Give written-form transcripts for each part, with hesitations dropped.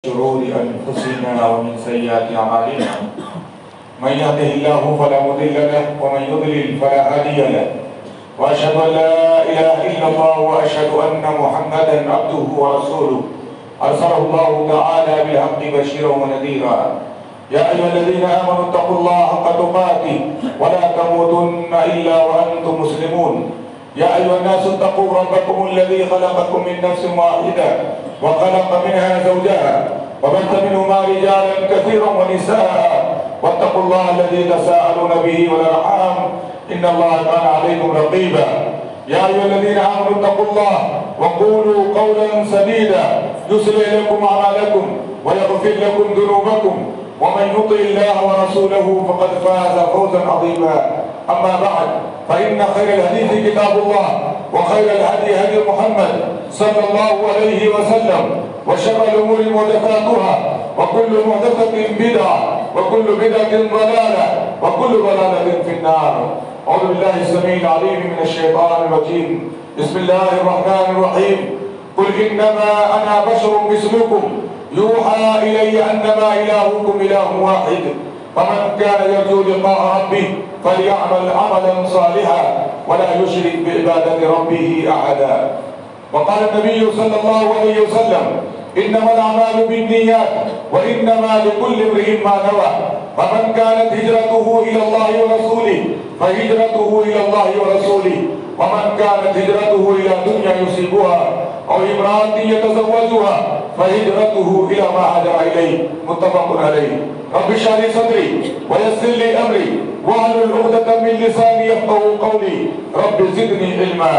شرور أنفسنا ومن سيئات أعمالنا من يهده الله فلا مضل له ومن يضلل فلا هادي له وأشهد أن لا إله إلا الله وأشهد أن محمدا عبده ورسوله أرسله الله تعالى بالحق بشيرا ونذيرا يا أيها الذين آمنوا اتقوا الله حق تقاته ولا تموتن إلا وأنتم مسلمون يا أيها الناس اتقوا ربكم الذي خلقكم من نفس واحدة وخلق منها زوجها وبث منهما رجالا كثيرا ونساء واتقوا الله الذي تساءلون به والأرحام إن الله كان عليكم رقيبا يا أيها الذين آمنوا اتقوا الله وقولوا قولا سديدا يصلح لكم أعمالكم ويغفر لكم ذنوبكم ومن يطع الله ورسوله فقد فاز فوزا عظيما أما بعد فإن خير الحديث كتاب الله وخير الهدي هدي محمد صلى الله عليه وسلم وشر الأمور محدثاتها وكل محدثة بدعة وكل بدعة ضلالة وكل ضلالة في النار. أعوذ بالله السميع العليم من الشيطان الرجيم. بسم الله الرحمن الرحيم. قل إنما أنا بشر مثلكم يوحى إلي أنما إلهكم إله واحد فمن كان يرجو لقاء ربه فليعمل عملا صالحا ولا يشرك بعبادة ربه أحدا. وقال النبي صلى الله عليه وسلم إنما الأعمال بالنيات وإنما لكل امرئ ما نوى فمن كانت هجرته إلى الله ورسوله فهجرته إلى الله ورسوله ومن كانت هجرته إلى دنيا يصيبها أو امرأة يتزوجها فهجرته إلى ما هاجر إليه. متفق عليه. رب اشرح لي صدري ويسر لي أمري واحلل عقدة من لساني يفقهوا قولي رب زدني علما.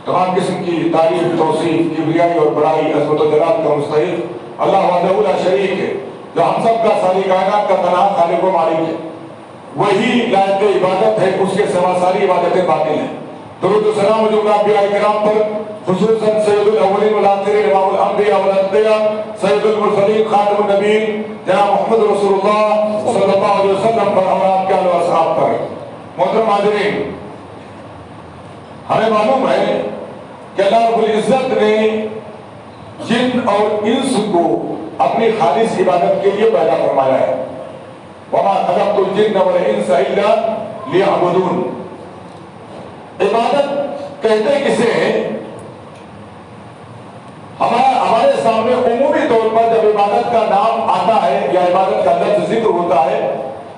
تمام قسم کی تعریف توصیف کبریائی اور بڑائی عظمت و جلال کا مستحق اللہ وحدہ لا شریک ہے جو ہم سب کا ساری کائنات کا تنہا خالق و مالک ہے. وہی لائق عبادت ہے, اس کے سوا ساری عبادتیں باطل ہیں. درود و سلام جملہ انبیاء کرام پر خصوصاً سید الاولین والآخرین امام الانبیاء والانبیاء سید المرسلین خاتم النبیین جناب محمد رسول اللہ صلی اللہ علیہ وسلم پر اور آپ کے آل و اصحاب پر. محترم حاضرین, ہمیں معلوم ہے کہ اللہ رب العزت نے جن اور انس کو اپنی خالص عبادت کے لیے پیدا فرمایا ہے. وَمَا خَلَقْتُ الْجِنَّ وَالْإِنسَ إِلَّا لِيَعْبُدُونَ. عبادت کہتے کسے ہیں؟ ہمارے سامنے عمومی طور پر جب عبادت کا نام آتا ہے یا عبادت کا لفظ ذکر ہوتا ہے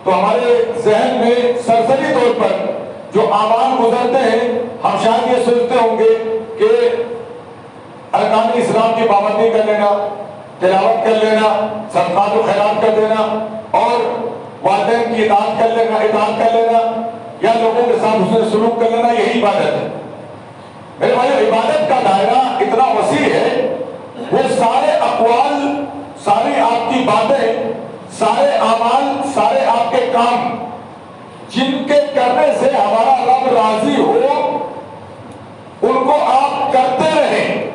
تو ہمارے ذہن میں سرسری طور پر جو اعمال گزرتے ہیں ہم شاید یہ سوچتے ہوں گے کہ ارکان اسلام کی پابندی کر لینا, تلاوت کر لینا, صدقات و خیرات کر دینا اور والدین کی اطاعت کر لینا یا لوگوں کے ساتھ حسن سلوک کر لینا, یہی عبادت ہے. میرے بھائی, عبادت کا دائرہ اتنا وسیع ہے, وہ سارے اقوال, ساری آپ کی باتیں, سارے اعمال, سارے آپ کے کام جن کے کرنے سے ہمارا رب راضی ہو ان کو آپ کرتے رہیں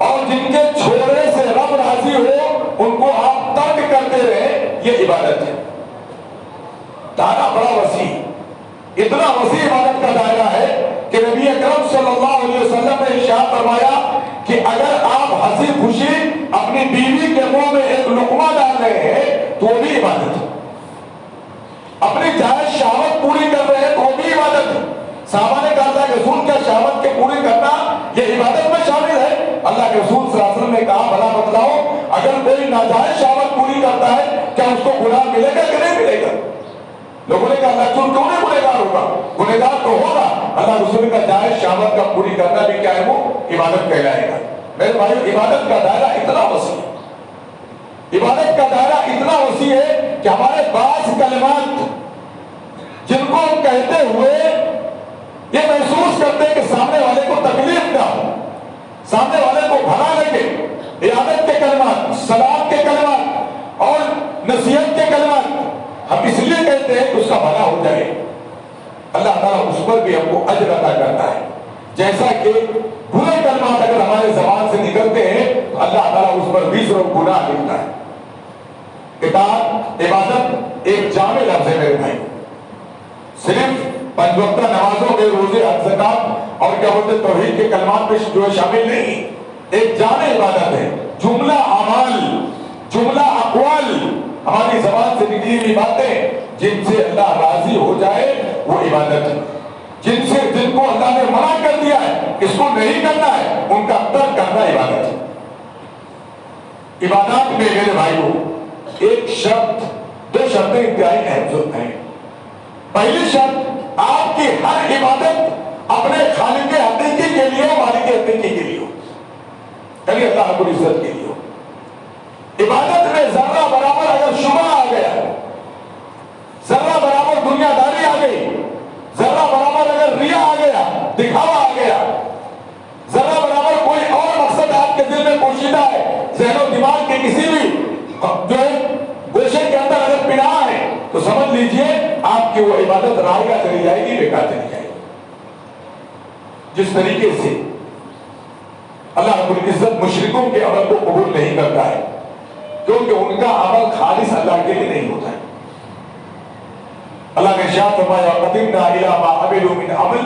اور جن کے چھوڑنے سے رب راضی ہو ان کو آپ ترک کرتے رہیں, یہ عبادت ہے. دائرہ بڑا وسیع, اتنا وسیع عبادت کا دائرہ ہے کہ نبی اکرم صلی اللہ علیہ وسلم نے ارشاد فرمایا کہ اگر آپ ہنسی خوشی اپنی بیوی کے منہ میں ایک لقمہ ڈال رہے ہیں تو وہ بھی عبادت ہے. اپنی جائز شہوت پوری کر رہے ہیں تو وہ بھی عبادت ہے. صحابہ نے کہا تھا کہ رسول کیا شہوت کے پوری کرنا یہ عبادت میں شامل ہے؟ اللہ کے رسول صلی اللہ علیہ وسلم نے کہا بھلا بتلاؤ, اگر کوئی ناجائز شہوت پوری کرتا ہے کیا اس کو گناہ ملے گا کہ نہیں ملے گا؟ لوگوں نے کہا اللہ رسول کیوں نہیں گنہگار ہوگا؟ گنہگار تو ہوگا. اللہ رسول کا جائز شہوت کا پوری کرنا بھی کیا ہے, وہ عبادت کہلائے گا. میرے بھائیو, عبادت کا دائرہ اتنا وسیع ہے, عبادت کا دائرہ اتنا وسیع ہے کہ ہمارے بعض کلمات جن کو ہم کہتے ہوئے یہ محسوس کرتے ہیں کہ سامنے والے کو تکلیف نہ ہو, سامنے والے کو بھلا لگے, عیادت کے کلمات, سلام کے کلمات اور نصیحت کے کلمات ہم اس لیے کہتے ہیں کہ اس کا بھلا ہو جائے. اللہ تعالیٰ اس پر بھی ہم کو اجر عطا کرتا ہے. جیسا کہ برے کلمات اگر ہمارے زبان سے نکلتے ہیں تو اللہ تعالیٰ اس پر وزر و گناہ لکھتا ہے. اطاعت, عبادت ایک جامع لفظ ہے میرے بھائی. صرف پنج وقتہ نمازوں کے روزے, حج, زکات اور کیا بولتے توحید کے کلمات میں جو شامل نہیں, ایک جامع عبادت ہے. جملہ اعمال ہماری زبان سے نکلی ہوئی باتیں جن سے اللہ راضی ہو جائے وہ عبادت ہے، جن کو اللہ نے منع کر دیا ہے اس کو نہیں کرنا ہے ان کا ترک کرنا عبادت ہے۔ عبادات میں میرے بھائیوں ایک شرط، دو شرطیں انتہائی اہم ہیں۔ پہلی شرط آپ کی ہر عبادت اپنے خالق حقیقی کے لیے مالک حقیقی کے لیے ہو، یعنی اللہ رب العزت کے لیے ہو۔ عبادت میں ذرہ برابر اگر شبہ آ گیا، ذرہ برابر دنیا داری آ گئی، ذرہ برابر اگر ریا آ گیا، دکھاوا آ گیا، ذرہ برابر کوئی اور مقصد آپ کے دل میں پوشیدہ ہے، ذہن و دماغ کے کسی بھی جو ہے گوشے کے اندر اگر پناہ ہے تو سمجھ لیجئے آپ کی وہ عبادت رائگاں چلی جائے گی، بیکار چلی جائے گی۔ جس طریقے سے اللہ رب العزت مشرکوں کے عمل کو قبول نہیں کرتا ہے کیونکہ ان کا عمل خالص اللہ کے لیے نہیں ہوتا ہے۔ اللہ نے ارشاد فرمایا وَقَدِمْنَا إِلَىٰ مَا عَمِلُوا مِنْ عَمَلٍ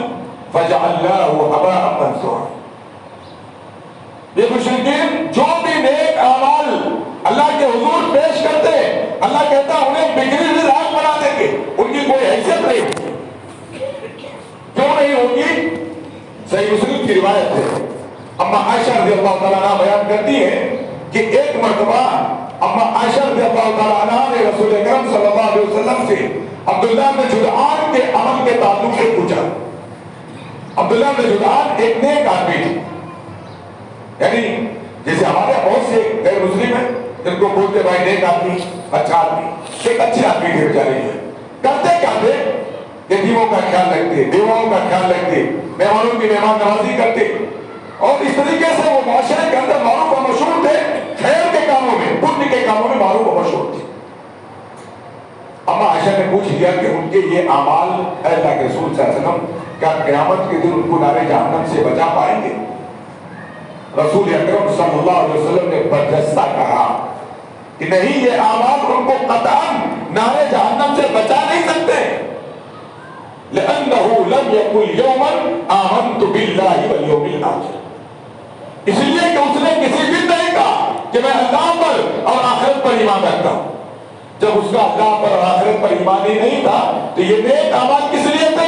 فَجَعَلْنَاهُ هَبَاءً مَنثُورًا۔ یہ مشرکین جو بھی نیک اعمال اللہ کے حضور پیش کرتے ہیں، اللہ کہتا ہے انہیں بگڑی ہوئی راکھ بنا دیں گے، ان کی کوئی حیثیت نہیں ہوگی۔ کیوں نہیں ہوگی؟ صحیح مسلم کی روایت ہے، اما عائشہ رضی اللہ تعالیٰ عنہ بیان کرتی ہے کہ ایک مرتبہ اما عائشہ رضی اللہ تعالیٰ عنہ نے رسول اکرم صلی اللہ علیہ وسلم سے عبداللہ بن جدعان کے عمل کے تعلق سے پوچھا۔ عبداللہ بن جدعان ایک نیک آدمی تھے، یعنی جیسے ہمارے بہت سے غیر مسلم ہیں جن کو بولتے بھائی نیک آدمی، اچھا آدمی، ایک اچھے آدمی تھے بیچارے جو ہے، کرتے کیا تھے؟ یتیموں کا خیال رکھتے، بیواؤں کا خیال رکھتے، مہمانوں کی مہمان نوازی کرتے، اور اس طریقے سے وہ معاشرے کے اندر معروف و مشہور تھے، خیر کے کاموں میں، پنیہ کے کاموں میں معروف و مشہور تھے۔ اما عائشہ نے پوچھ لیا کہ ان کے یہ اعمال اللہ کے رسول صلی اللہ علیہ وسلم کیا قیامت کے دن ان کو نار جہنم سے بچا پائیں گے؟ رسول اکرم صلی اللہ علیہ وسلم نے برجستہ کہا کہ نہیں، یہ اعمال ان کو قطعاً نار جہنم سے بچا نہیں سکتے، لأنه لم يقل يوما آمنت بالله واليوم الآخر، اس لیے کہ اس نے کسی دن نہیں کہا کہ میں اللہ پر اور آخرت پر ایمان رکھتا ہوں۔ جب اس کا اللہ پر اور آخرت پر ایمان ہی نہیں تھا تو یہ نیک اعمال کس لیے تھے؟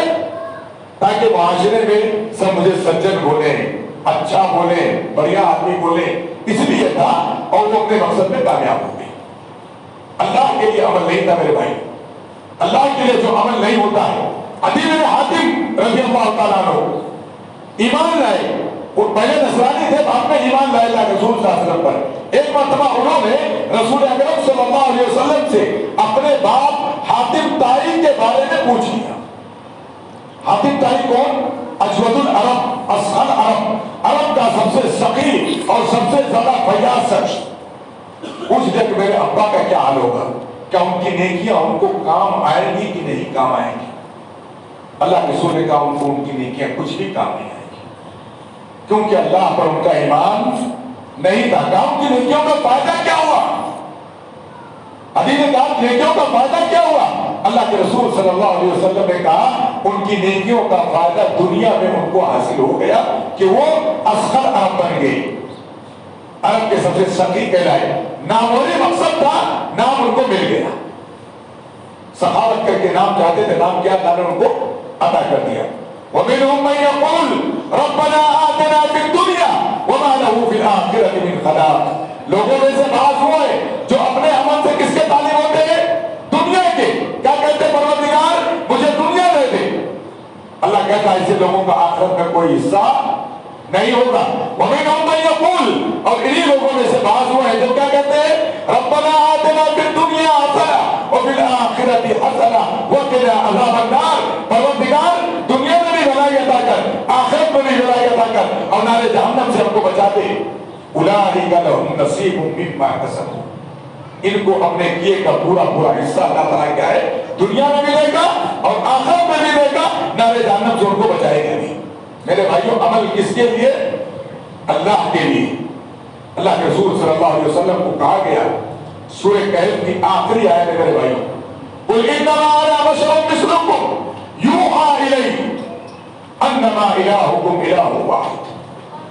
تاکہ معاشرے میں سب مجھے سجن بولیں، اچھا بولیں، بڑھیا آدمی بولیں، اس لیے تھا، اور وہ اپنے مقصد میں کامیاب ہو گئے۔ اللہ کے لیے عمل نہیں تھا میرے بھائی، اللہ کے لیے جو عمل نہیں ہوتا ہے۔ عدی بن حاتم رضی اللہ تعالیٰ عنہ ایمان لائے، وہ پہلے نصرانی تھے، بعد میں ایمان لائے اللہ کے رسول صلی اللہ علیہ وسلم پر۔ ایک مرتبہ انہوں نے رسول اکرم صلی اللہ علیہ وسلم سے اپنے باپ حاتم طائی کے بارے میں پوچھ لیا۔ حاتم طائی کون؟ اجود العرب، اسخن عرب، عرب کا سب سے سخی اور سب سے زیادہ فیاض شخص۔ پوچھ لیا کہ میرے ابا کا کیا حال ہوگا، کیا ان کی نیکیاں ان کو کام آئیں گی کہ نہیں کام آئیں گی؟ اللہ کے رسول نے کہا ان کو ان کی نیکیاں کچھ بھی کام نہیں آئیں گی، کیونکہ اللہ پر ان کا ایمان نہیں تھا۔ کہا ان کی نیکیوں کا فائدہ کیا ہوا؟ علی نے کہا نیکیوں کا فائدہ کیا ہوا؟ اللہ کے رسول صلی اللہ علیہ وسلم نے کہا ان کی نیکیوں کا فائدہ دنیا میں ان کو حاصل ہو گیا کہ وہ اسخر عرب بن گئے، عرب کے سب سے سخی کہلائے۔ ناموری مقصد تھا، نام ان کو مل گیا، سخاوت کر کے نام چاہتے تھے، نام کیا اللہ نے ان کو عطا کر دیا۔ وَمِنْهُمْ مَنْ يَقُولُ رَبَّنَا آتِنَا فِي الدُّنْيَا وَمَا لَهُ فِي الْآخِرَةِ مِنْ خَلَاقٍ۔ لوگوں میں سے بعض ہوئے جو اپنے عمل سے کس کے تعلیم ہوتے ہیں؟ دنیا کے۔ کیا کہتے ہیں؟ پروردگار مجھے دنیا دے دے۔ اللہ کہتا ہے ایسے لوگوں کا آخرت میں کوئی حصہ نہیں ہوگا۔ وَمِنْهُمْ مَنْ يَقُولُ، اور انہی لوگوں میں سے بعض ہوئے ہیں جو کیا کہتے ہیں؟ رَبَّنَا آتِنَا فِي الدُّنْيَا حَسَنَةً وَفِي الْآخِرَةِ حَسَنَةً وَقِنَا عَذَابَ النَّارِ۔ پروردگار دنیا میں بھی بھلائی عطا کر، آخرت میں بھی بھلائی عطا کر، اور نار جہنم سے ہم کو بچا دے۔ اولئک لهم نصیب مما کسبوا، ان کو اپنے کیے کا پورا پورا حصہ اللہ تعالیٰ کیا ہے؟ دنیا میں بھی دے گا اور آخرت میں بھی دے گا، نار جہنم سے ان کو بچائے گا بھی۔ میرے بھائیوں عمل کس کے لیے؟ اللہ کے لیے۔ اللہ کے رسول صلی اللہ علیہ وسلم کو کہا گیا سورہ کہف کی آخری آیت ہے میرے بھائیوں، قُلْ إِنَّمَا أَنَا بَشَرٌ مِثْلُكُمْ يُوحَىٰ إِلَيَّ أَنَّمَا إِلَٰهُكُمْ إِلَٰهٌ وَاحِدٌ۔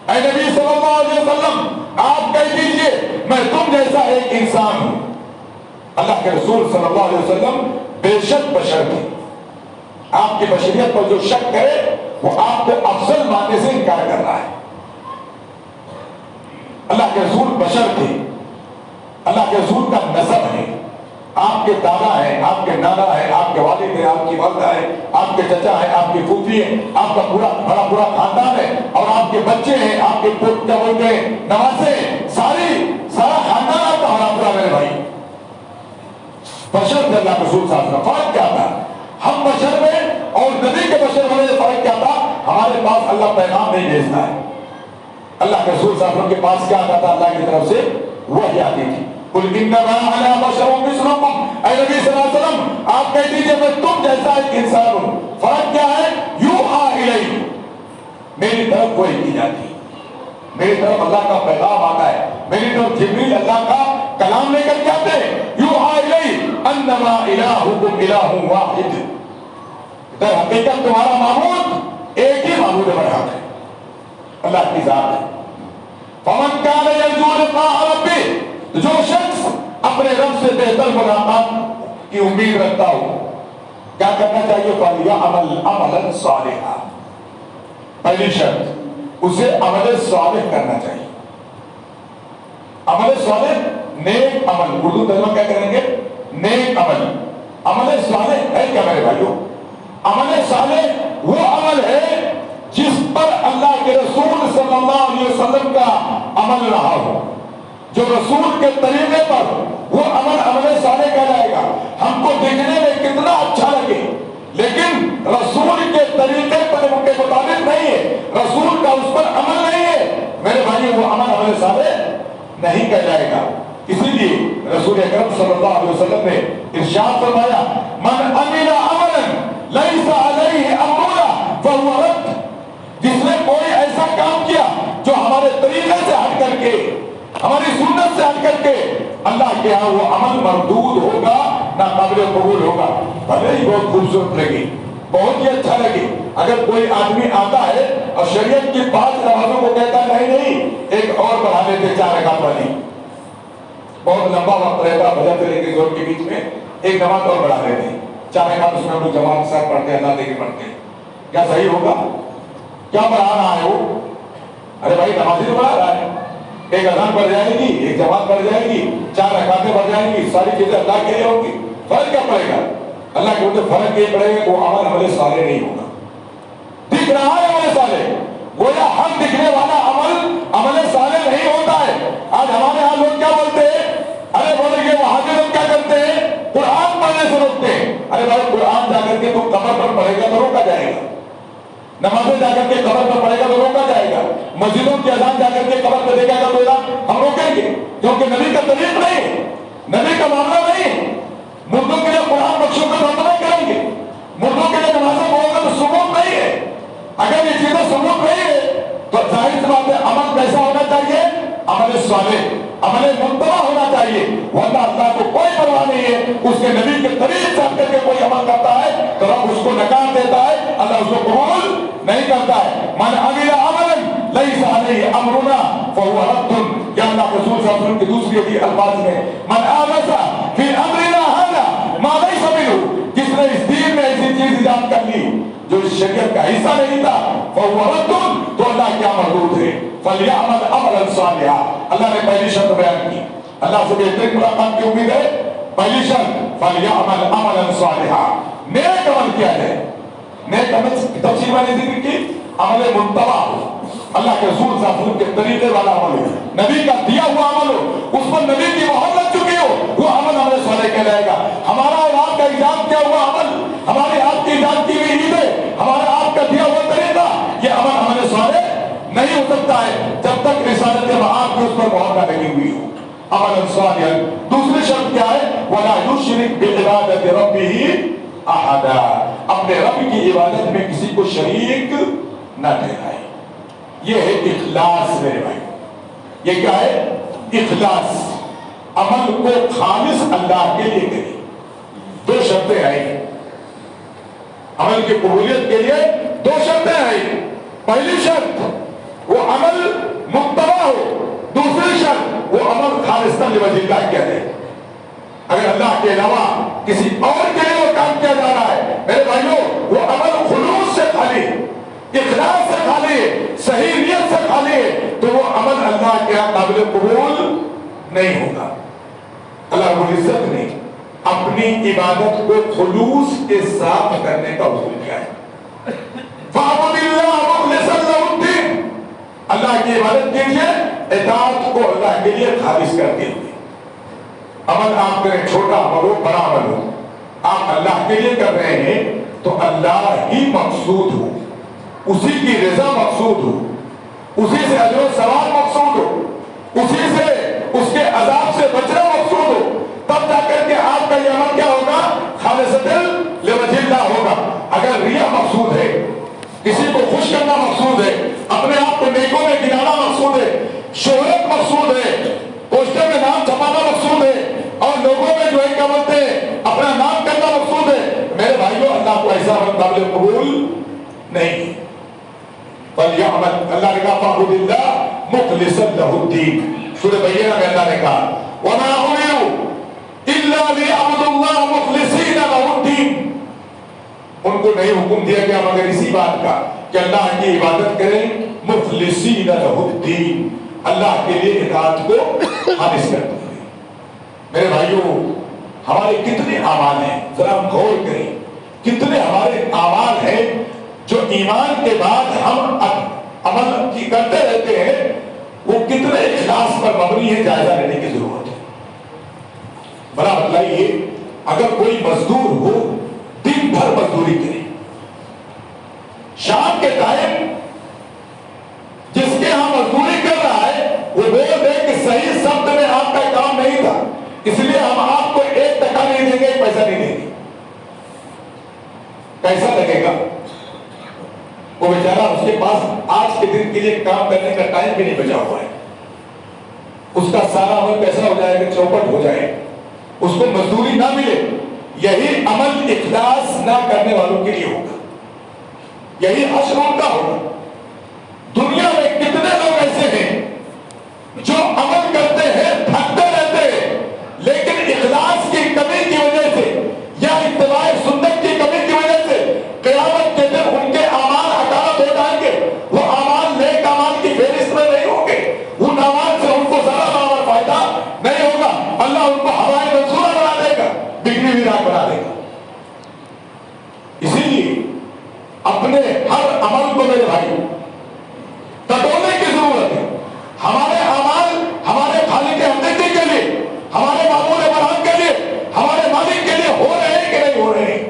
اے نبی صلی اللہ علیہ وسلم آپ کہہ دیجئے میں تم جیسا ایک انسان ہوں، اللہ کے رسول صلی اللہ علیہ وسلم بے شک بشر تھے. آپ کی بشریت پر جو شک کرے وہ آپ کو افضل ماننے سے انکار کر رہا ہے. اللہ کے رسول بشر تھے. اللہ کے رسول کا نسب ہے. آپ کے دادا ہیں, آپ کے نانا ہیں, آپ کے والد ہیں, آپ کی والدہ ہے, آپ کے چچا ہے, آپ کی پھوپھی ہے, آپ کا پورا بڑا پورا خاندان ہے, اور آپ کے بچے ہیں, آپ کے کیا بولتے ہیں نواسے, سارا خاندان آپ کا ہرا پورا. میرے بھائی بشر تھے اللہ کے رسول صلی اللہ علیہ وسلم. فرق کیا تھا ہم بشر میں اور نبی کے بشر ہونے سے؟ فرق کیا تھا؟ ہمارے پاس اللہ پیغام نہیں بھیجتا ہے. اللہ کے رسول صلی اللہ علیہ وسلم کے پاس کیا آتا تھا؟ اللہ کی طرف سے وحی آتی تھی. قل انما انا بشر مثلکم، اے نبی صلی اللہ علیہ وسلم آپ کہہ دیجئے میں تم جیسا ایک انسان ہوں. فرق کیا ہے؟ یوحا الی، میری طرف وحی کی جاتی ہے، میری طرف اللہ کا پیغام آتا ہے، میری طرف جبریل اللہ کا کلام لے کر کے آتے ہیں. یوحا الی انما الہکم الہ واحد، در حقیقت تمہارا معبود ایک ہی معبود برحق ہے، اللہ کی ذات ہے. فمن کان یرجو لقاء ربہ، جو شخص اپنے رب سے بہتر ملاقات کی امید رکھتا ہو کیا کرنا چاہیے؟ فَلْيَعْمَلْ عَمَلًا صَالِحًا، پہلی شرط اسے عمل صالح کرنا چاہیے. عمل صالح نیک عمل، اردو ترجمہ کیا کریں گے؟ نیک عمل. عمل صالح ہے کیا میرے بھائیو؟ عمل صالح وہ عمل ہے جس پر اللہ کے رسول صلی اللہ علیہ وسلم کا عمل رہا ہو. جو رسول کے طریقے پر وہ عمل صالح کہلائے گا. ہم کو دیکھنے میں کتنا اچھا لگے لیکن رسول کے طریقے پر ان کے مطابق نہیں ہے، رسول کا اس پر عمل نہیں ہے، میرے بھائی وہ عمل صالح نہیں کہلائے گا. اسی لیے رسول اکرم صلی اللہ علیہ وسلم نے ارشاد فرمایا من عمل عملا لیس علیہ امرنا فہو رد، جس نے کوئی ایسا کام کیا جو ہمارے طریقے سے ہٹ کر کے، ہماری سنت سے ہٹ کر کے، اللہ کے ہاں وہ عمل مردود ہوگا، ناقابل قبول ہوگا. بھلے ہی بہت خوبصورت لگے، بہت ہی اچھا لگے. اگر کوئی آدمی آتا ہے اور شریعت کی 5 نمازوں کو کہتا ہے نہیں ایک اور بڑھا لیتے 4 رکعت والی، بہت لمبا وقت رہتا فجر سے لے کے ظہر کے بیچ میں، ایک نماز اور بڑھا لیتے 4 رکعت، اس میں ہم لوگ جماعت کے ساتھ پڑھتے ہیں، اللہ دے کے پڑھتے ہیں. کیا صحیح ہوگا؟ کیا بڑھا رہا ہے وہ؟ ارے بھائی نماز ہی بڑھا رہا ہے. ایک اذان بڑھ جائے گی، ایک جماعت بڑھ جائے گی، 4 رکعتیں بڑھ جائیں گی، ساری چیزیں اللہ کے لیے ہوں گی. فرق کیا پڑے گا؟ اللہ کے مجھے فرق یہ پڑے گا کہ وہ عمل صالح نہیں ہوگا. دکھ رہا ہے عمل صالح، گویا ہم دکھنے والا عمل صالح نہیں ہوتا ہے. آج ہمارے ہاں لوگ کیا بولتے ہیں؟ ارے بولے کہ وہاں کے لوگ کیا کرتے ہیں؟ قرآن پڑھنے سے روکتے ہیں. ارے بھائی قرآن جا کر کے تو قبر پر پڑھے گا تو روکا جائے گا، نمازیں جا کر کے قبر پر پڑھے گا تو روکا جائے گا، مسجدوں کی اذان جا کر کے قبر پہ دیکھا گا تو ہم روکیں گے، کیونکہ نبی کا طریق نہیں، نبی کا معاملہ نہیں. مردوں کے لیے قرآن بخشوں کا تو نہیں کریں گے، مردوں کے لیے نمازیں پڑھو گا تو ثبوت نہیں ہے. اگر یہ چیزیں ثبوت نہیں ہے تو ظاہر سی بات ہے عمل کیسا ہونا چاہیے؟ عمل صالح، عمل متبع ہونا چاہیے. ورنہ اللہ کو کوئی پرواہ نہیں ہے اس کے نبی کے طریق سے ہٹ کر کے کوئی عمل کرتا ہے تو رب اس کو نکال دیتا ہے، اللہ اس کو قبول نہیں کرتا ہے. من عمل عملا لیس علیہ امرنا فهو رد. یا اللہ کے رسول صلی اللہ علیہ وسلم کی دوسری الفاظ میں من آمس فی امرنا هذا ما لیس منه، جس نے اس دین میں ایسی چیز ایجاد کر لی جو اس شریعت کا حصہ نہیں تھا فهو رد، تو اللہ کیا مردود ہے. فلیعمل عملا صالحا، اللہ نے پہلی شرط بیان کی. اللہ سے بہترین ملاقات کی امید ہے. پہلی شرط فلیعمل عملا صالحا، نیک عمل کیا جائے. نیک عمل تفسیر میں نے ذکر کی عمل متبع ہو، اللہ کے رسول صلی اللہ علیہ وسلم کے طریقے والا عمل ہو، نبی کا دیا ہوا عمل ہو، اس پر نبی کی مہر لگ چکی ہو، وہ عمل صالح کہلائے گا. ہمارا اور آپ کا ایجاد کیا ہوا عمل، ہمارے آپ کی ایجاد کی ہوئی عیدیں، ہمارا آپ کا دیا ہوا طریقہ، یہ عمل صالح نہیں ہو سکتا ہے جب تک رسالت معاد کی اس پر مہر نہ لگی ہوئی ہو. عمل صالح. دوسری شرط کیا ہے؟ وَلَا يُشْرِكْ بِعِبَادَةِ رَبِّهِ احدا، اپنے رب کی عبادت میں کسی کو شریک نہ ٹھہرائے. یہ ہے اخلاص میرے بھائی. یہ کیا ہے؟ اخلاص. عمل کو خالص اللہ کے لیے کرے. 2 شرطیں آئیں عمل کی قبولیت کے لیے. 2 شرطیں آئیں. پہلی شرط وہ عمل متبع ہو، دوسری شرط وہ عمل خالصتاً لوجہ اللہ کیا جائے. اگر اللہ کے علاوہ کسی اور کے لیے وہ کام کیا جا رہا ہے میرے بھائیوں، وہ عمل خلوص سے خالی، اخلاص سے خالی، صحیح نیت سے خالی، تو وہ عمل اللہ کے یہاں قابل قبول نہیں ہوگا۔ اللہ رب العزت نے اپنی عبادت کو خلوص کے ساتھ کرنے کا حکم کیا ہے۔ فَاعْبُدِ اللَّهَ مُخْلِصًا لَهُ الدِّينَ، اللہ کی عبادت کیجیے اطاعت کو اللہ کے لیے خالص کرتے ہوئے۔ عمل آپ کریں، چھوٹا عمل ہو بڑا عمل ہو، آپ اللہ کے لیے کر رہے ہیں تو اللہ ہی مقصود ہو، اسی کی رضا مقصود ہو، اسی سے اجر و ثواب مقصود ہو، اسی سے اس کے عذاب سے بچنا مقصود ہو، تب جا کر کے آپ کا یہ عمل کیا ہوگا؟ خالصۃ لوجہ اللہ ہوگا۔ اگر ریا مقصود ہے، کسی کو خوش کرنا مقصود ہے، اپنے آپ کو نیکوں میں گرانا مقصود ہے، شہرت مقصود ہے، پوسٹر میں نام چھپانا مقصود ہے، اور لوگوں میں جو ہے کیا بولتے ہیں اپنا نام کرنا مقصود ہے، میرے بھائیوں اللہ کو ایسا عمل قابل قبول نہیں۔ فَلْيَعْمَلْ، اللہ نے کہا فَاعْبُدِ اللَّهَ مُخْلِصًا لَهُ الدِّينَ، سورہ بینہ میں اللہ نے کہا وَمَا أُمِرُوا إِلَّا لِيَعْبُدُوا اللَّهَ مُخْلِصِينَ لَهُ الدِّينَ، ان کو نہیں حکم دیا گیا مگر اسی بات کا کہ اللہ کی عبادت کریں مخلصین لہ الدین، اللہ کے لیے اطاعت کو خالص کرتے ہوئے۔ میرے بھائیوں، ہمارے کتنے اعمال ہیں، ذرا ہم غور کریں، کتنے ہمارے اعمال ہیں جو ایمان کے بعد ہم عمل کی کرتے رہتے ہیں، وہ کتنے اخلاص پر مبنی ہے، جائزہ لینے کی ضرورت ہے۔ بڑا بتلائیے، اگر کوئی مزدور ہو دن بھر مزدوری کرے، شام کے ٹائم جس کے ہاں مزدوری کر رہا ہے وہ بول دے کہ صحیح سمت میں آپ کا کام نہیں تھا، اس لیے ہم آپ کو 1 ٹکا نہیں دیں گے، 1 پیسہ نہیں دیں گے، کیسا لگے گا؟ وہ بیچارہ اس کے پاس آج کے دن کے لیے کام کرنے کا ٹائم بھی نہیں بچا ہوا ہے، اس کا سارا عمل کیسا ہو جائے گا؟ چوپٹ ہو جائے، اس کو مزدوری نہ ملے۔ یہی عمل اخلاص نہ کرنے والوں کے لیے ہوگا، یہی حشر ان کا ہوگا۔ دنیا میں کتنے لوگ ایسے ہیں جو عمل کرتے ہیں، تھکتے رہتے ہیں، لیکن اخلاص کی کمی کی وجہ سے یا اتباع سنت کی کمی کی وجہ سے قیامت کے دن ان کے اعمال حقارت ہو جائیں گے، وہ اعمال نیک اعمال کی فہرست میں نہیں ہوں گے، ان اعمال سے ان کو ذرا برابر فائدہ نہیں ہوگا، اللہ ان کو ہوائے منصورہ بنا دے گا، بگڑی ہوئی راہ بنا دے گا۔ اسی لیے اپنے ہر عمل کو میرے بھائی ٹٹولنے کی ضرورت ہے۔ ہمارے اعمال ہمارے خالق حقیقی کے لیے، ہمارے معمول برحق کے لیے، ہمارے مالک کے لیے ہو رہے ہیں کہ نہیں ہو رہے ہیں؟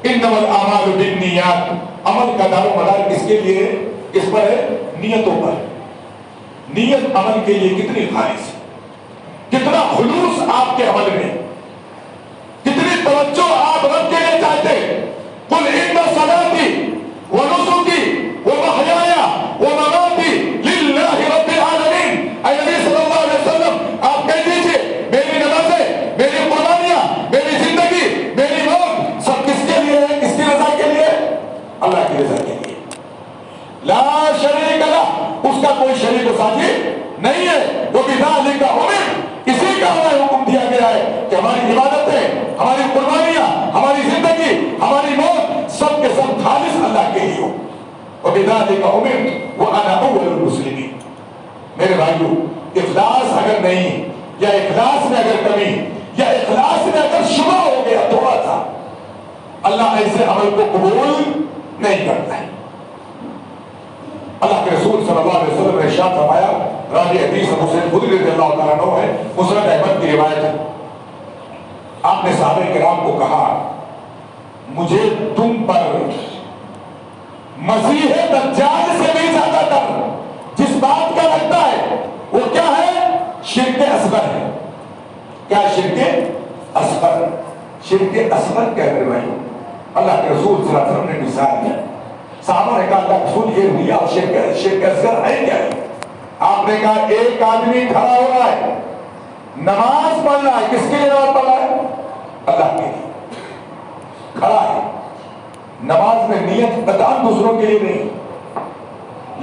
انما الاعمال بالنیات، عمل کا دار و مدار کس کے لیے، کس پر ہے؟ نیتوں پر۔ نیت عمل کے لیے کتنی خالص ہے، کتنا خلوص آپ کے عمل میں، کتنی توجہ آپ رب کے لیے چاہتے ہیں۔ قل ان صلاتي ونسكي ومحياي ومماتي لله رب العالمین، اے نبی صلی اللہ علیہ وسلم آپ کہہ دیجئے میری نمازیں، میری قربانیاں، میری زندگی، میری موت سب کس کے لیے ہے؟ کس کی رضا کے لیے؟ اللہ کی رضا کے لیے۔ لا شریک لہ، اس کا کوئی شریک و ساتھی نہیں ہے۔ وبذلک امرت، اسی کا ہمیں حکم دیا گیا ہے کہ ہماری عبادتیں، ہماری قربانیاں، ہماری زندگی، ہماری موت سب کے سب خالص اللہ کے لیے ہو۔ وبذلک امرت وانا اول المسلمین۔ میرے بھائیو، اخلاص اگر نہیں، یا اخلاص میں اگر کمی، یا اخلاص میں اگر شبہ ہو گیا تھوڑا سا، اللہ ایسے عمل کو قبول نہیں کرتا ہے۔ اللہ کے رسول صلی اللہ علیہ وسلم نے ارشاد فرمایا، راوی حدیث ابو سعید خدری رضی اللہ تعالیٰ عنہ ہے، مسند احمد کی روایت ہے، آپ نے صحابہ کرام کو کہا مجھے تم پر مسیح دجال سے بھی زیادہ ڈر جس بات کا لگتا ہے وہ کیا ہے؟ شرک اصغر ہے۔ کیا شرک اصغر؟ شرک اصغر کیا ہے بھائی؟ اللہ کے رسول صلی اللہ علیہ وسلم نے مثال دی، صحابہ نے کہا اللہ کے رسول یہ ہوئی اور شرک اصغر ہے کیا ہے؟ آپ نے کہا ایک آدمی کھڑا ہو رہا ہے، نماز پڑھ رہا ہے، کس کے لیے نماز پڑھ رہا ہے؟ اللہ کے لیے کھڑا ہے، نماز میں نیت قطعاً دوسروں کے لیے نہیں،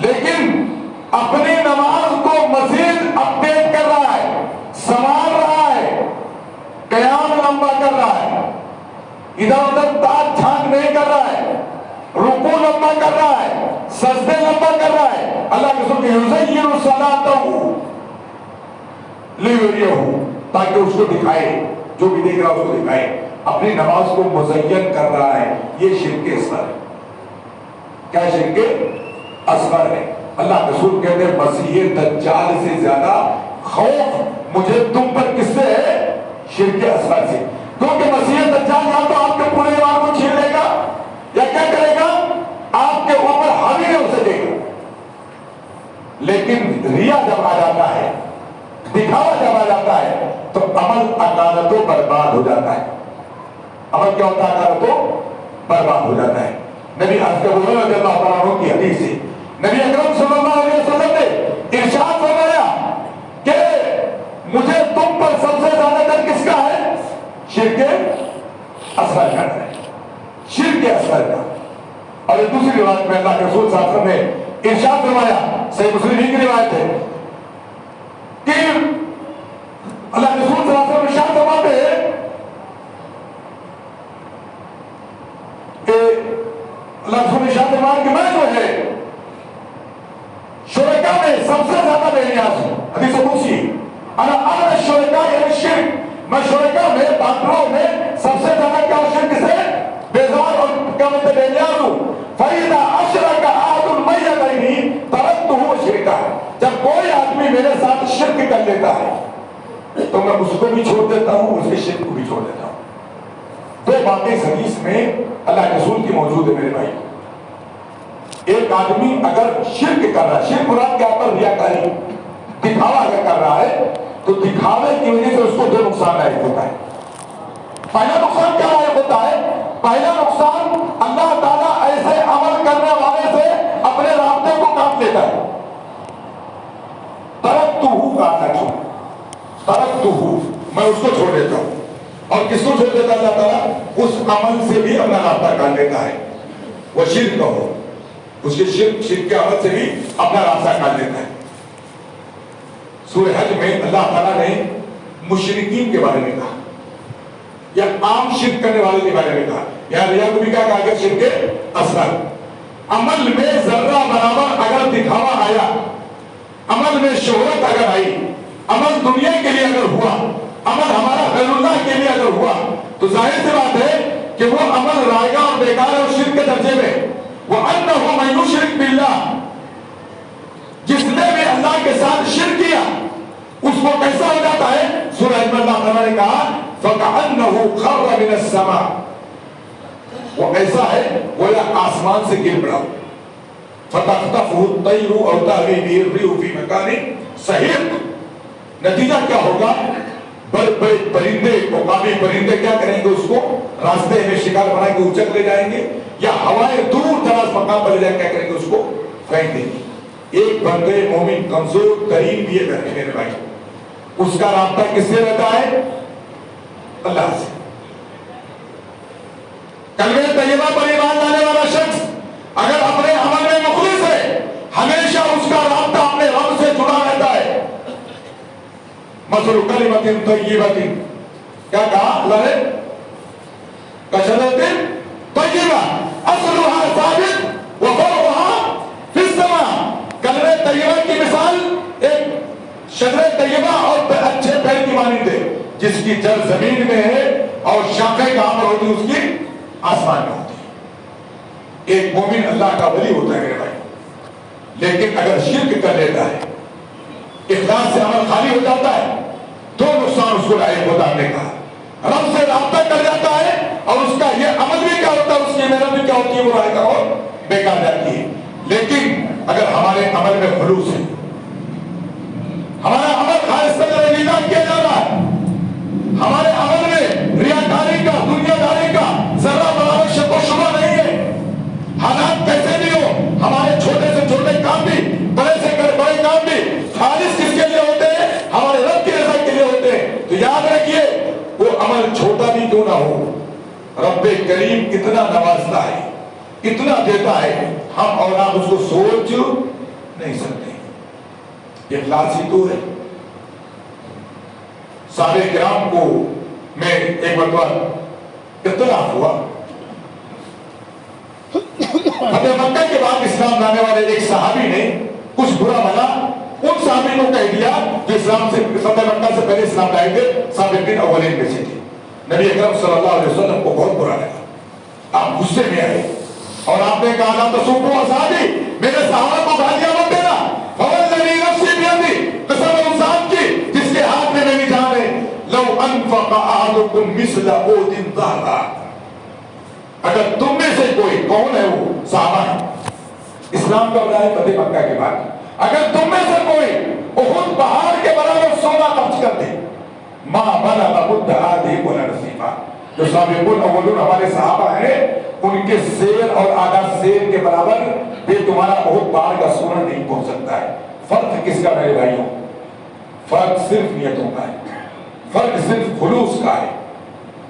لیکن اپنی نماز کو مزید اپڈیٹ کر رہا ہے، سنوار رہا ہے، ادھر ادھر تاک جھانک نہیں کر رہا ہے، رکوع لمبا کر رہا ہے، سجدے لمبا کر رہا ہے. اللہ کے رسول یزین صلاتہ لیوریہ، تاکہ اس کو دکھائے، جو بھی دیکھ رہا اس کو دکھائے اپنی نماز کو مزین کر رہا ہے. یہ شرک اصغر ہے. کیا شرک اصغر ہے؟ اللہ کے رسول کہتے ہیں مسیح دجال سے زیادہ خوف مجھے تم پر کس سے ہے؟ شرک اصغر سے. کیونکہ مسیح دجال یا تو آپ کے پورے ایمان کو چھین لے گا، یا کیا کرے گا؟ آپ کے اوپر حاوی نہیں ہو سکے گا. لیکن ریا جب آ جاتا ہے، دکھاوا جب آ جاتا ہے، تو عمل اکارت و برباد ہو جاتا ہے. عمل کیا ہوتا ہے؟ اکارت و برباد ہو جاتا ہے. نبی حضرت ابو ہریرہ رضی اللہ تعالیٰ عنہ کی حدیث سے نبی اکرم صلی اللہ علیہ وسلم نے ارشاد فرمایا کہ مجھے تم پر سب سے زیادہ ڈر کس کا ہے؟ شرک اصغر کا ڈر ہے، شرک اصغر کا. اور ایک دوسری روایت میں اللہ کے رسول صلی اللہ علیہ وسلم نے ارشاد فرمایا، صحیح مسلم ہی کی روایت ہے کہ اللہ کے رسول صلی اللہ علیہ وسلم ارشاد فرماتے ہیں کہ اللہ کے رسول ارشاد فرمایا کہ میں جو ہے شرکاء میں سب سے زیادہ بے نیاز ہوں. حدیث قدسی انا اغنى الشرکاء عن الشرک، میں شرکاء میں، پارٹنروں میں سب سے زیادہ کیا شرک سے بیزار اور کیا مطلب بے نیاز ہوں. فَإِذَا أَشْرَكَ أَحَدٌ مَعِيَ غَيْرِي تَرَكْتُهُ وَشِرْكَهُ، جب کوئی آدمی میرے ساتھ شرک کر لیتا ہے تو میں اس کو بھی چھوڑ دیتا ہوں، اس کے شرک کو بھی چھوڑ دیتا ہوں. دو باتیں اس حدیث میں اللہ کے رسول کی موجود ہے میرے بھائی. ایک آدمی اگر شرک کر رہا ہے، شرک مراد کیا پر ریاکاری، دکھاوا اگر کر رہا ہے، تو دکھاوے کی وجہ سے اس کو دو نقصان لاحق ہوتا ہے. پہلا نقصان کیا لاحق ہوتا ہے؟ پہلا نقصان اللہ تعالیٰ ایسے عمل کرنے والے سے اپنے رابطے کو کاٹ لیتا ہے. ترکتہ کا چھوڑ، ترکتہ میں اس کو چھوڑ دیتا ہوں. اور کس کو چھوڑ دیتا ہے اللہ تعالیٰ؟ اس عمل سے بھی اپنا رابطہ کاٹ لیتا ہے. وہ شرک کا ہو، اس کے شرک کے عمل سے بھی اپنا رابطہ کاٹ لیتا ہے. سورہ حج میں اللہ تعالیٰ نے مشرکین کے بارے میں کہا، یا عام شرک کرنے والے کے بارے میں کہا. یا ریا کو بھی کیا کہا گیا؟ شرک اصغر. عمل میں ذرہ برابر اگر دکھاوا آیا، عمل میں شہرت اگر آئی، عمل دنیا کے لیے اگر ہوا، عمل ہمارا غیر اللہ کے لیے اگر ہوا، تو ظاہر سی بات ہے کہ وہ عمل رائگاں اور بیکار ہے اور شرک کے درجے میں. وَأَنَّهُ مَن يُشْرِكْ بِاللَّهِ، جس نے بھی اللہ کے ساتھ شرک کیا اس کو کیسا ہو جاتا ہے؟ سورہ حج میں اللہ تعالیٰ نے کہا فَكَأَنَّهُ خَرَّ مِنَ السَّمَاءِ، وہ ایسا ہے گویا آسمان سے گر پڑا. فَتَخْطَفُهُ الطَّيْرُ أَوْ تَهْوِي بِهِ الرِّيحُ فِي مَكَانٍ سَحِيقٍ. نتیجہ کیا ہوگا؟ بڑے بڑے پرندے، عقابی پرندے کیا کریں گے؟ اس کو راستے میں شکار بنا کے اچک لے جائیں گے، یا ہوائیں دور دراز مقام پر لے جا کے کیا کریں گے؟ اس کو پھینک دیں گے. ایک بندے مومن کمزور ترین بھی ہے میرے بھائی، اس کا رابطہ کس سے رہتا ہے؟ اللہ سے. کلمہ طیبہ پر ایمان لانے والا شخص اگر اپنے عمل میں مخلص ہے، ہمیشہ اس کا رابطہ اپنے رب سے جڑا رہتا ہے. مثل کلمۃ طیبۃ، کیا کہا اللہ نے؟ کشجرۃ طیبہ اصلها ثابت وفرعها فی السماء. کلمہ طیبہ کی مثال ایک شجرہ طیبہ اور اچھے پیڑ کی مانند ہے، جس کی جڑ زمین میں ہے اور شاخیں کہاں پر ہوتی ہے؟ اس کی آسمان میں ہوتی ہے. ایک مومن اللہ کا ولی ہوتا ہے میرے بھائی، لیکن اگر شرک کر لیتا ہے، اخلاص سے عمل خالی ہو جاتا ہے، تو نقصان اس کو لاحق ہوتا ہے. کہا رب سے رابطہ کر جاتا ہے اور اس کا یہ عمل بھی کیا ہوتا ہے، اس کی محنت بھی کیا ہوتی ہے؟ وہ رائے اور بیکار جاتی ہے. لیکن اگر ہمارے عمل میں خلوص ہے، ہمارا عمل خالص طریقہ کیا جا رہا ہے، ہمارے عمل میں ریاکاری کا، دنیا داری کا ذرہ برابر شک و شبہ نہیں ہے، حالات کیسے بھی ہو، ہمارے چھوٹے سے چھوٹے کام بھی، بڑے سے بڑے کام بھی خالص کس کے لیے ہوتے ہیں؟ ہمارے رب کی رضا کے لیے ہوتے ہیں. تو یاد رکھیے، وہ عمل چھوٹا بھی کیوں نہ ہو، رب کریم کتنا نوازتا ہے، کتنا دیتا ہے، ہم اور آپ اس کو سوچ نہیں سکتے. اخلاص ہی تو ہے. صحابہ کرام کو میں ایک مرتبہ اختلاف ہوا. فتح مکہ کے بعد اسلام لانے والے ایک صحابی نے کچھ برا بھلا ان صحابی کو کہہ دیا جو اسلام سے فتح مکہ سے پہلے اسلام لائے تھے، سابقین اولین میں سے تھے. نبی اکرم صلی اللہ علیہ وسلم کو بہت برا لگا. آپ غصے میں آئے اور آپ نے کہا لا تسبوا اصحابی، میرے صحابہ کو گالیاں مت دینا. فوالذی نفسی بیدی، قسم اس ذات کی جس کے ہاتھ میں میری جان ہے، لو انفق احدکم مثل احد ذہبا، اگر تم میں سے کوئی، کون ہے وہ؟ صحابہ ہے، اسلام کا بڑا ہے فتح مکہ کے بعد. اگر تم میں سے کوئی احد پہاڑ کے برابر سونا خرچ کر دے، ما بلغ مد احدہم ولا نصیبہ، جو سابقون اولون ہمارے صحابہ ہیں ان کے سیر اور آدھا سیر کے برابر یہ تمہارا احد پہاڑ کا سونا نہیں پہنچ سکتا ہے. فرق کس کا میرے بھائیوں؟ فرق صرف نیتوں کا ہے، فرق صرف خلوص کا ہے.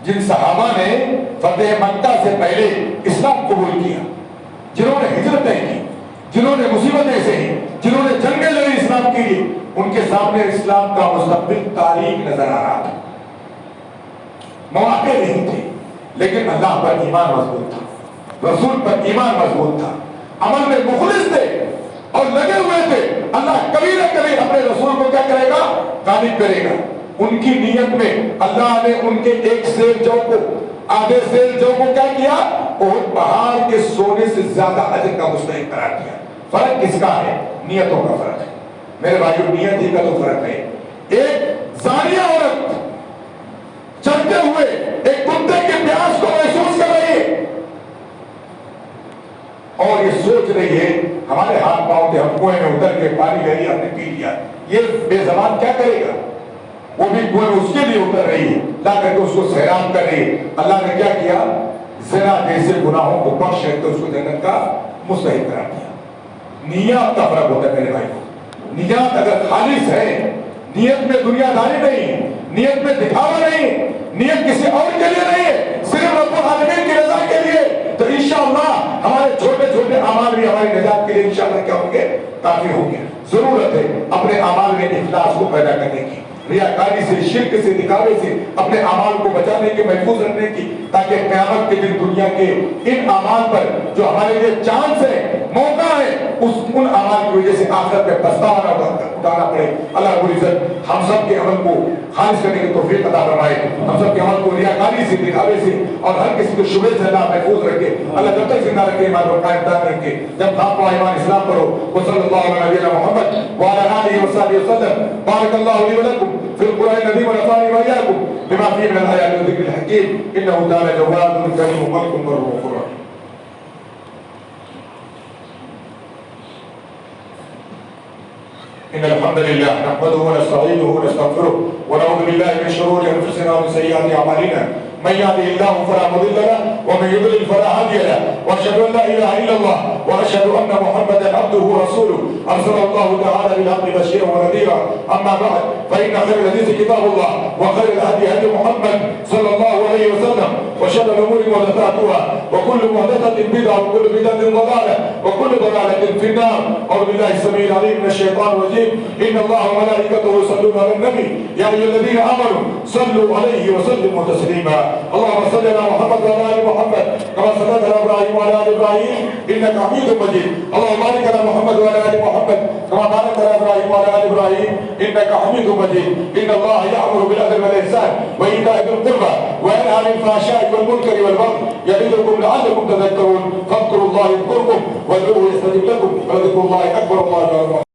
جن صحابہ نے فتح مکہ سے پہلے اسلام قبول کیا، جنہوں نے ہجرتیں کی، جنہوں نے مصیبتیں سہی، جنہوں نے جنگیں لڑی اسلام کے لیے، ان کے سامنے اسلام کا مستقبل تاریک نظر آ رہا تھا. مواقع نہیں تھے، لیکن اللہ پر ایمان مضبوط تھا، رسول پر ایمان مضبوط تھا، عمل میں مخلص تھے اور لگے ہوئے تھے. اللہ کبھی نہ کبھی اپنے رسول کو کیا کرے گا؟ غالب کرے گا. ان کی نیت میں اللہ نے ان کے ایک سیر جو کو، آدھے سیر جو کو کیا کیا؟ احد پہاڑ کے سونے سے زیادہ اجر کا مستحق قرار دیا. فرق کس کا ہے؟ نیتوں کا فرق ہے میرے بھائیوں. نیت ہی کا تو فرق ہے. ایک زانیہ عورت چلتے ہوئے ایک کتے کے پیاس کو محسوس کر رہی ہے اور یہ سوچ رہی ہے ہمارے ہاتھ پاؤں تھے، ہم کنویں میں اتر کے پانی لے لیا، ہم نے پی لیا. یہ بے زبان کیا کرے گا؟ وہ بھی کنویں میں اس کے لیے اتر رہی ہے، لا کر کے اس کو سیراب کر رہی ہے. اللہ نے کیا کیا؟ زنا جیسے گناہوں کو بخش ہے تو اس کو جنت کا مستحق قرار دیا. نیت کا فرق ہوتا ہے میرے بھائی. نیت اگر خالص ہے، نیت میں دنیا داری نہیں، نیت میں دکھاوا نہیں، نیت کسی اور کے لیے نہیں ہے، صرف رب العالمین کی رضا کے لیے، تو انشاءاللہ ہمارے چھوٹے چھوٹے اعمال بھی ہماری نجات کے لیے انشاءاللہ کیا ہوں گے؟ کافی ہوں گے. ضرورت ہے اپنے اعمال میں اخلاص کو پیدا کرنے کی، ریاکاری سے، شرک سے، دکھاوے سے اپنے اعمال کو بچانے کے، محفوظ رکھنے کی، تاکہ قیامت کے دن دنیا کے ان اعمال پر جو ہمارے لیے چانس ہے، موقع ہے، ان اعمال کی وجہ سے آخرت میں پچھتاوا نہ اٹھانا پڑے. اللہ رب العزت ہم سب کے عمل کو خالص کرنے کی توفیق عطا فرمائے. ہم سب کے عمل کو ریاکاری سے، دکھاوے سے اور ہر کسی کے شبہ سے اللہ محفوظ رکھے. اللہ جب تک زندہ رکھے، ایمان کو قائم دائم رکھے. جب آپ کو ایمان اسلام کرو. وصلی اللہ علی نبینا محمد وعلی آلہ وصحبہ وسلم. بارک اللہ لی ولکم فی القرآن العظیم ونفعني وإياكم بما فيه من الآيات والذكر الحكيم إنه تعالى جواد كريم ملك رؤوف رحيم. إن الحمد لله نحمده ونستعينه ونستغفره ونعوذ بالله من شرور أنفسنا ومن سيئات أعمالنا. من يهده الله فلا مضل له ومن يضلل فلا هادي له. وأشهد أن لا إله إلا الله وأشهد أن محمدا عبده ورسوله أرسله الله تعالى بالحق بشيرا ونذيرا. أما بعد فإن خير الحديث كتاب الله وخير الهدي هدي محمد صلى الله عليه وسلم وشر الأمور محدثاتها وكل محدثة بدعة وكل بدعة ضلالة وكل ضلالة في النار. أعوذ بالله السميع العليم من الشيطان الرجيم. إن الله وملائكته يصلون على النبي يا أيها الذين آمنوا صلوا عليه وسلموا تسليما. اللهم صل على محمد وعلى آل محمد كما صليت على إبراهيم وعلى آل إبراهيم إنك حميد مجيد. اللهم بارك على محمد وعلى آل محمد كما باركت على إبراهيم وعلى آل إبراهيم إنك حميد مجيد. إن الله يأمر بالعدل والإحسان وإيتاء ذي القربى وينهى عن الفحشاء والمنكر والبغي يعظكم لعلكم تذكرون. فاذكروا الله يذكركم وادعوه يستجب لكم ولذكر الله أكبر. الله